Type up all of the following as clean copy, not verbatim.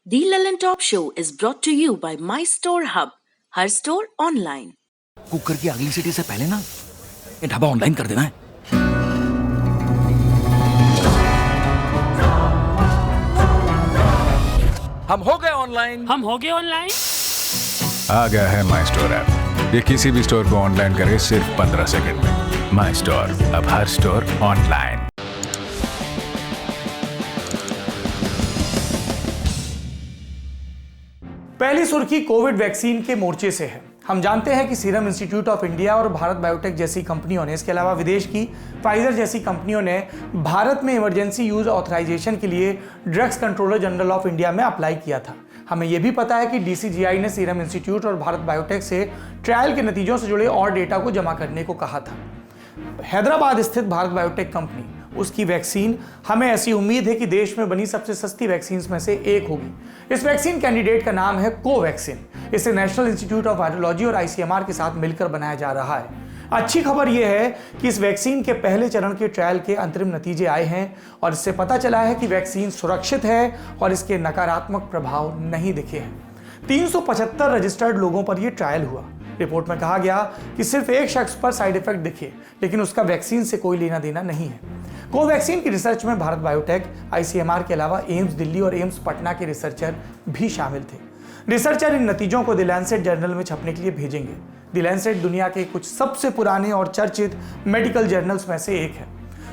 The Lellan Top Show is brought to you by My Store Hub, her store online. Cooker की अगली सीटी से पहले ना ये ढाबा ऑनलाइन कर देना है। हम हो गए ऑनलाइन। आ गया है माई स्टोर ऐप। ये किसी भी स्टोर को ऑनलाइन करे सिर्फ 15 सेकंड में। माई स्टोर, अब हर स्टोर ऑनलाइन। पहली सुर्खी कोविड वैक्सीन के मोर्चे से है। हम जानते हैं कि सीरम इंस्टीट्यूट ऑफ इंडिया और भारत बायोटेक जैसी कंपनियों ने, इसके अलावा विदेश की फाइजर जैसी कंपनियों ने भारत में इमरजेंसी यूज ऑथराइजेशन के लिए drugs controller general of India में अप्लाई किया था। हमें यह भी पता है कि डीसीजीआई ने सीरम इंस्टीट्यूट और भारत बायोटेक से ट्रायल के नतीजों से जुड़े और डेटा को जमा करने को कहा था। हैदराबाद स्थित भारत बायोटेक कंपनी, उसकी वैक्सीन, हमें ऐसी उम्मीद है कि देश में बनी सबसे सस्ती वैक्सीन में से एक होगी। इस वैक्सीन कैंडिडेट का नाम है कोवैक्सीन। इसे नेशनल इंस्टीट्यूट ऑफ वायरोलॉजी और आईसीएमआर के साथ मिलकर बनाया जा रहा है। अच्छी खबर यह है कि इस वैक्सीन के पहले चरण के ट्रायल के अंतरिम नतीजे आए हैं और इससे पता चला है कि वैक्सीन सुरक्षित है और इसके नकारात्मक प्रभाव नहीं दिखे हैं। 375 रजिस्टर्ड लोगों पर यह ट्रायल हुआ। रिपोर्ट में कहा गया कि सिर्फ एक शख्स पर साइड इफेक्ट दिखे, लेकिन उसका वैक्सीन से कोई लेना देना नहीं है। कोवैक्सीन की रिसर्च में भारत बायोटेक, आईसीएमआर के अलावा एम्स दिल्ली और एम्स पटना के रिसर्चर भी शामिल थे। रिसर्चर इन नतीजों को द लैंसेट जर्नल में छपने के लिए भेजेंगे। द लैंसेट दुनिया के कुछ सबसे पुराने और चर्चित मेडिकल जर्नल्स में से एक है।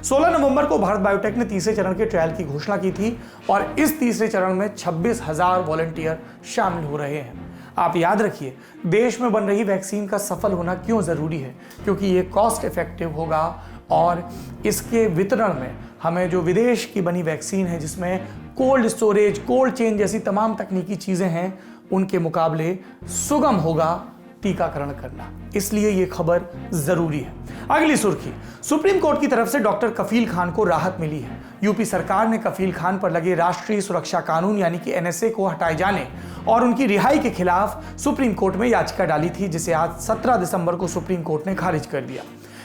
16 नवंबर को भारत बायोटेक ने तीसरे चरण के ट्रायल की घोषणा की थी और इस तीसरे चरण में 26,000 वॉलंटियर शामिल हो रहे हैं। आप याद रखिए, देश में बन रही वैक्सीन का सफल होना क्यों जरूरी है, क्योंकि ये कॉस्ट इफेक्टिव होगा और इसके वितरण में हमें जो विदेश की बनी वैक्सीन है, जिसमें कोल्ड स्टोरेज, कोल्ड चेन जैसी तमाम तकनीकी चीजें हैं, उनके मुकाबले सुगम होगा टीकाकरण करना। इसलिए ये खबर जरूरी है। अगली सुर्खी, सुप्रीम कोर्ट की तरफ से डॉक्टर कफील खान को राहत मिली है। यूपी सरकार ने कफील खान पर लगे राष्ट्रीय सुरक्षा कानून यानी कि एनएसए को हटाए जाने और उनकी रिहाई के खिलाफ सुप्रीम कोर्ट में याचिका डाली थी, जिसे आज 17 दिसंबर को सुप्रीम कोर्ट ने खारिज कर दिया।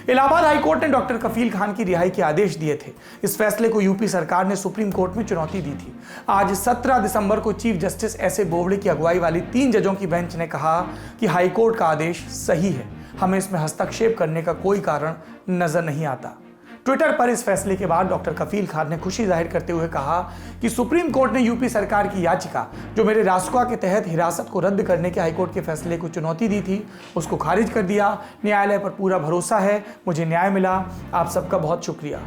इलाहाबाद हाई कोर्ट ने डॉक्टर कफील खान की रिहाई के आदेश दिए थे। इस फैसले को यूपी सरकार ने सुप्रीम कोर्ट में चुनौती दी थी। आज 17 दिसंबर को चीफ जस्टिस एसए बोबड़े की अगुवाई वाली 3 जजों की बेंच ने कहा कि हाई कोर्ट का आदेश सही है, हमें इसमें हस्तक्षेप करने का कोई कारण नजर नहीं आता। ट्विटर पर इस फैसले के बाद डॉक्टर कफील खान ने खुशी जाहिर करते हुए कहा कि सुप्रीम कोर्ट ने यूपी सरकार की याचिका, जो मेरे रासुका के तहत हिरासत को रद्द करने के हाईकोर्ट के फैसले को चुनौती दी थी, उसको खारिज कर दिया। न्यायालय पर पूरा भरोसा है, मुझे न्याय मिला। आप सबका बहुत शुक्रिया।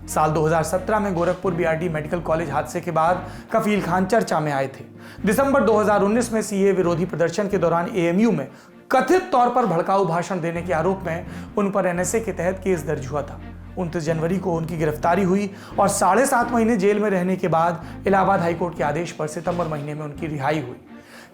साल 2017 में गोरखपुर बीआरडी मेडिकल कॉलेज हादसे के बाद कफील खान चर्चा में आए थे। दिसंबर 2019 में सीए विरोधी प्रदर्शन के दौरान एएमयू में कथित तौर पर भड़काऊ भाषण देने के आरोप में उन पर एनएसए के तहत केस दर्ज हुआ था। 29 जनवरी को उनकी गिरफ्तारी हुई और 7.5 महीने जेल में रहने के बाद इलाहाबाद हाईकोर्ट के आदेश पर सितंबर महीने में उनकी रिहाई हुई।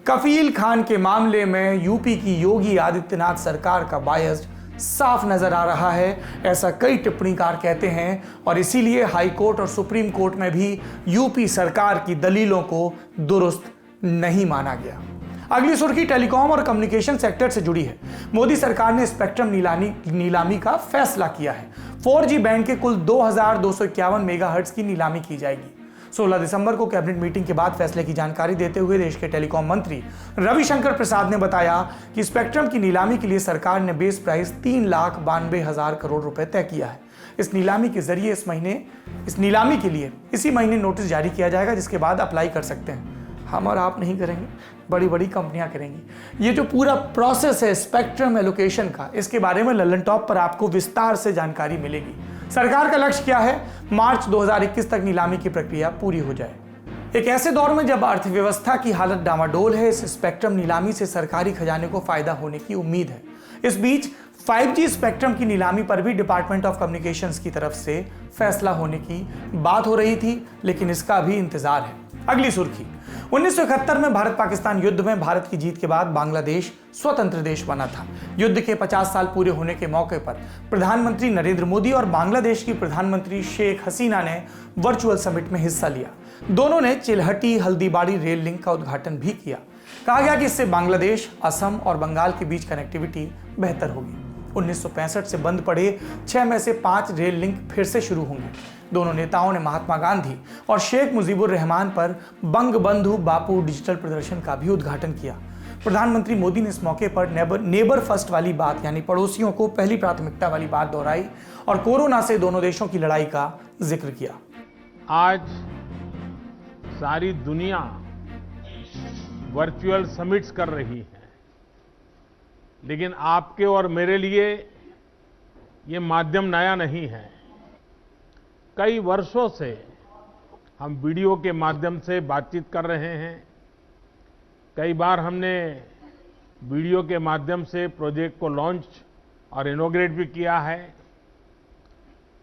कफील खान के मामले में यूपी की योगी आदित्यनाथ सरकार का बायस साफ नजर आ रहा है, ऐसा कई टिप्पणीकार कहते हैं, और इसीलिए हाईकोर्ट और सुप्रीम कोर्ट में भी यूपी सरकार की दलीलों को दुरुस्त नहीं माना गया। अगली सुर्खी टेलीकॉम और कम्युनिकेशन सेक्टर से जुड़ी है। मोदी सरकार ने स्पेक्ट्रम नीलामी का फैसला किया है। 4G बैंड के कुल 2251 मेगाहर्ट्ज की नीलामी की जाएगी। 16 दिसंबर को कैबिनेट मीटिंग के बाद फैसले की जानकारी देते हुए देश के टेलीकॉम मंत्री रविशंकर प्रसाद ने बताया कि स्पेक्ट्रम की नीलामी के लिए सरकार ने बेस प्राइस 3,92,000 करोड़ रुपए तय किया है। इस नीलामी के जरिए इस नीलामी के लिए इसी महीने नोटिस जारी किया जाएगा, जिसके बाद अप्लाई कर सकते हैं। हम और आप नहीं करेंगे, बड़ी बड़ी कंपनियां करेंगी। ये जो पूरा प्रोसेस है स्पेक्ट्रम एलोकेशन का, इसके बारे में लल्लन टॉप पर आपको विस्तार से जानकारी मिलेगी। सरकार का लक्ष्य क्या है? मार्च 2021 तक नीलामी की प्रक्रिया पूरी हो जाए। एक ऐसे दौर में जब अर्थव्यवस्था की हालत डामाडोल है, इस स्पेक्ट्रम नीलामी से सरकारी खजाने को फायदा होने की उम्मीद है। इस बीच 5G स्पेक्ट्रम की नीलामी पर भी डिपार्टमेंट ऑफ कम्युनिकेशंस की तरफ से फैसला होने की बात हो रही थी, लेकिन इसका अभी इंतजार है। अगली सुर्खी, 1971 में भारत पाकिस्तान युद्ध में भारत की जीत के बाद बांग्लादेश स्वतंत्र देश बना था। युद्ध के 50 साल पूरे होने के मौके पर प्रधानमंत्री नरेंद्र मोदी और बांग्लादेश की प्रधानमंत्री शेख हसीना ने वर्चुअल समिट में हिस्सा लिया। दोनों ने चिल्हटी हल्दीबाड़ी रेल लिंक का उद्घाटन भी किया। कहा गया कि इससे बांग्लादेश, असम और बंगाल के बीच कनेक्टिविटी बेहतर होगी। 1965 से बंद पड़े 6 में से 5 रेल लिंक फिर से शुरू होंगे। दोनों नेताओं ने महात्मा गांधी और शेख मुजीबुर रहमान पर बंगबंधु बापू डिजिटल प्रदर्शन का भी उद्घाटन किया। प्रधानमंत्री मोदी ने इस मौके पर नेबर फर्स्ट वाली बात यानी पड़ोसियों को पहली प्राथमिकता वाली बात दोहराई और कोरोना से दोनों देशों की लड़ाई का जिक्र किया। आज सारी दुनिया वर्चुअल समिट्स कर रही है, लेकिन आपके और मेरे लिए ये माध्यम नया नहीं है। कई वर्षों से हम वीडियो के माध्यम से बातचीत कर रहे हैं। कई बार हमने वीडियो के माध्यम से प्रोजेक्ट को लॉन्च और इनॉग्रेट भी किया है।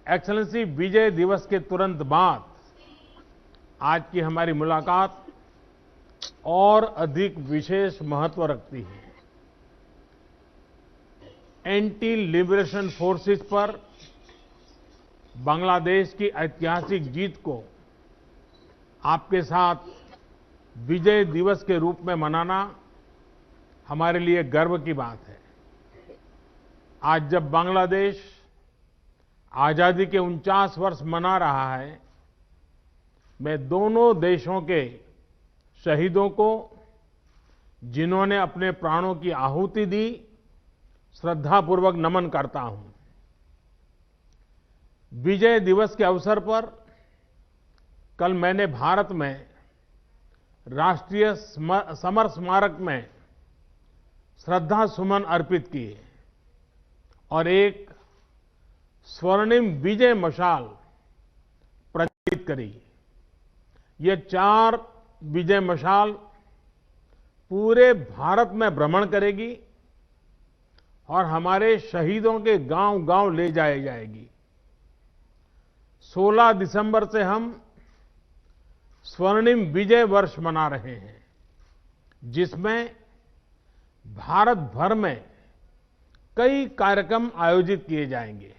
एक्सेलेंसी विजय दिवस के तुरंत बाद आज की हमारी मुलाकात और अधिक विशेष महत्व रखती है। एंटी लिबरेशन फोर्सेस पर बांग्लादेश की ऐतिहासिक जीत को आपके साथ विजय दिवस के रूप में मनाना हमारे लिए गर्व की बात है। आज जब बांग्लादेश आजादी के 49 वर्ष मना रहा है, मैं दोनों देशों के शहीदों को, जिन्होंने अपने प्राणों की आहुति दी, श्रद्धापूर्वक नमन करता हूं। विजय दिवस के अवसर पर कल मैंने भारत में राष्ट्रीय समर स्मारक में श्रद्धा सुमन अर्पित किए और एक स्वर्णिम विजय मशाल प्रज्वलित करी। ये 4 विजय मशाल पूरे भारत में भ्रमण करेगी और हमारे शहीदों के गांव-गांव ले जाई जाएगी। 16 दिसंबर से हम स्वर्णिम विजय वर्ष मना रहे हैं, जिसमें भारत भर में कई कार्यक्रम आयोजित किए जाएंगे।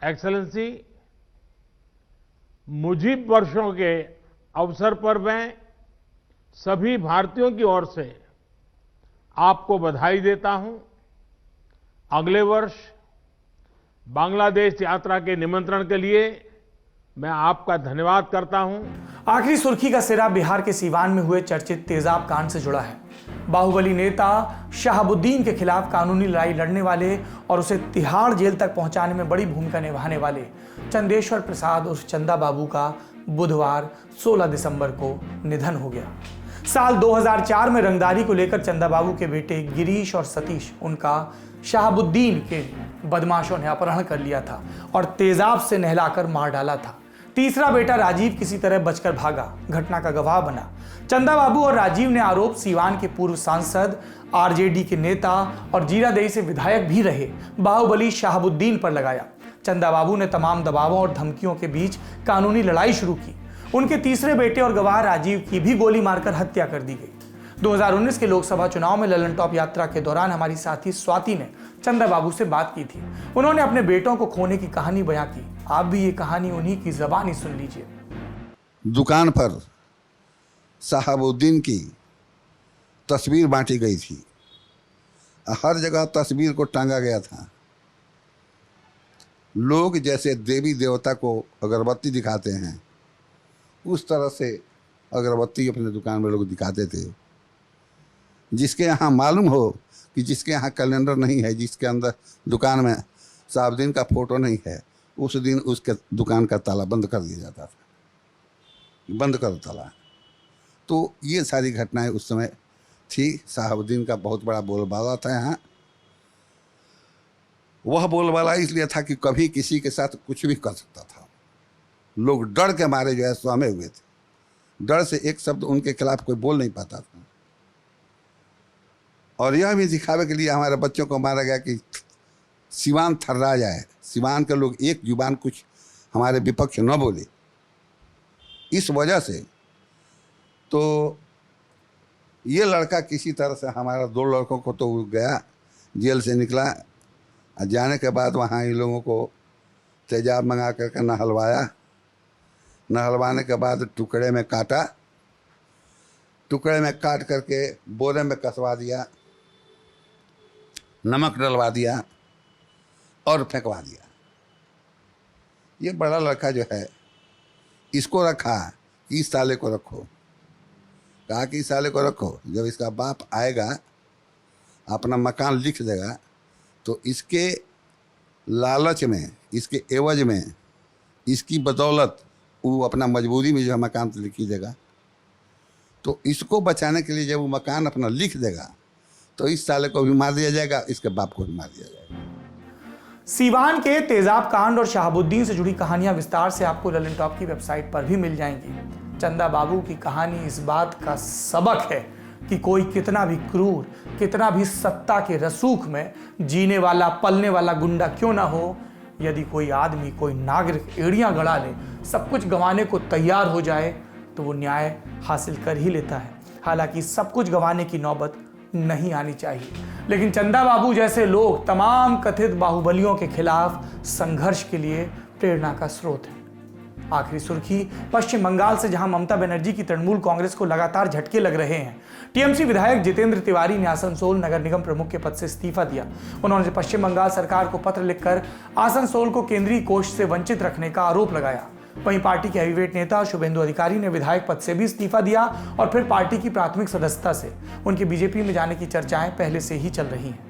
एक्सेलेंसी, मुजीब वर्षों के अवसर पर मैं सभी भारतीयों की ओर से आपको बधाई देता हूं। अगले वर्ष बांग्लादेश यात्रा के निमंत्रण के लिए मैं आपका धन्यवाद करता हूं। आखिरी सुर्खी का सिरा बिहार के सीवान में हुए चर्चित तेजाब कांड से जुड़ा है। बाहुबली नेता शहाबुद्दीन के खिलाफ कानूनी लड़ाई लड़ने वाले और उसे तिहाड़ जेल तक पहुंचाने में बड़ी भूमिका निभाने वाले चंदेश्वर प्रसाद उर्फ चंदा बाबू का बुधवार 16 दिसंबर को निधन हो गया। साल 2004 में रंगदारी को लेकर चंदा बाबू के बेटे गिरीश और सतीश उनका शहाबुद्दीन के बदमाशों ने अपहरण कर लिया था और तेजाब से नहलाकर मार डाला था। तीसरा बेटा राजीव किसी तरह बचकर भागा, घटना का गवाह बना। चंदा बाबू और राजीव ने आरोप सीवान के पूर्व सांसद, आरजेडी के नेता और जीरादेई से विधायक भी रहे बाहुबली शहाबुद्दीन पर लगाया। चंदा बाबू ने तमाम दबावों और धमकियों के बीच कानूनी लड़ाई शुरू की। उनके तीसरे बेटे और गवाह राजीव की भी गोली मारकर हत्या कर दी गई। 2019 के लोकसभा चुनाव में ललन टॉप यात्रा के दौरान हमारी साथी स्वाति ने चंदा बाबू से बात की थी। उन्होंने अपने बेटों को खोने की कहानी बयां की। आप भी ये कहानी उन्हीं की ज़बानी सुन लीजिए। दुकान पर शहाबुद्दीन की तस्वीर बांटी गई थी। हर जगह तस्वीर को टांगा गया था। लोग जैसे देवी देवता को अगरबत्ती दिखाते हैं, उस तरह से अगरबत्ती अपने दुकान में लोग दिखाते थे। जिसके यहाँ मालूम हो कि जिसके यहाँ कैलेंडर नहीं है, जिसके अंदर दुकान में शहाबुद्दीन का फोटो नहीं है, उस दिन उसके दुकान का ताला बंद कर दिया जाता था। बंद कर ताला। तो ये सारी घटनाएं उस समय थी। शहाबुद्दीन का बहुत बड़ा बोलबाला था यहाँ। वह बोलबाला इसलिए था कि कभी किसी के साथ कुछ भी कर सकता था। लोग डर के मारे जो है सहमे हुए थे। डर से एक शब्द उनके खिलाफ कोई बोल नहीं पाता था। और यह भी दिखावे के लिए हमारे बच्चों को मारा गया कि सिवान थर्रा जाए, सिवान के लोग एक जुबान कुछ हमारे विपक्ष न बोले। इस वजह से तो ये लड़का किसी तरह से, हमारा 2 लड़कों को तो गया, जेल से निकला। जाने के बाद वहाँ इन लोगों को तेजाब मंगा करके नहलवाया। नहलवाने के बाद टुकड़े में काटा, टुकड़े में काट करके बोरे में कसवा दिया, नमक डलवा दिया और फेंकवा दिया। ये बड़ा लड़का जो है इसको रखा कि इस साले को रखो, कहा कि इस साले को रखो, जब इसका बाप आएगा अपना मकान लिख देगा तो इसके लालच में, इसके एवज में, इसकी बदौलत वो अपना मजबूरी में जो है मकान तो लिख ही देगा। तो इसको बचाने के लिए जब वो मकान अपना लिख देगा तो इस साले को भी मार दिया जाएगा, इसके बाप को भी मार दिया जाएगा। सीवान के तेजाब कांड और शहाबुद्दीन से जुड़ी कहानियां विस्तार से आपको ललन टॉप की वेबसाइट पर भी मिल जाएंगी। चंदा बाबू की कहानी इस बात का सबक है कि कोई कितना भी क्रूर, कितना भी सत्ता के रसूख में जीने वाला, पलने वाला गुंडा क्यों ना हो, यदि कोई आदमी, कोई नागरिक एड़ियां गड़ा ले, सब कुछ गंवाने को तैयार हो जाए तो वो न्याय हासिल कर ही लेता है। हालांकि सब कुछ गंवाने की नौबत नहीं आनी चाहिए, लेकिन चंदा बाबू जैसे लोग तमाम कथित बाहुबलियों के खिलाफ संघर्ष के लिए प्रेरणा का स्रोत है। आखिरी सुर्खी पश्चिम बंगाल से, जहां ममता बनर्जी की तृणमूल कांग्रेस को लगातार झटके लग रहे हैं। टीएमसी विधायक जितेंद्र तिवारी ने आसनसोल नगर निगम प्रमुख के पद से इस्तीफा दिया। उन्होंने पश्चिम बंगाल सरकार को पत्र लिखकर आसनसोल को केंद्रीय कोष से वंचित रखने का आरोप लगाया। वहीं पार्टी के हैवीवेट नेता शुभेंदु अधिकारी ने विधायक पद से भी इस्तीफा दिया और फिर पार्टी की प्राथमिक सदस्यता से उनके बीजेपी में जाने की चर्चाएं पहले से ही चल रही हैं।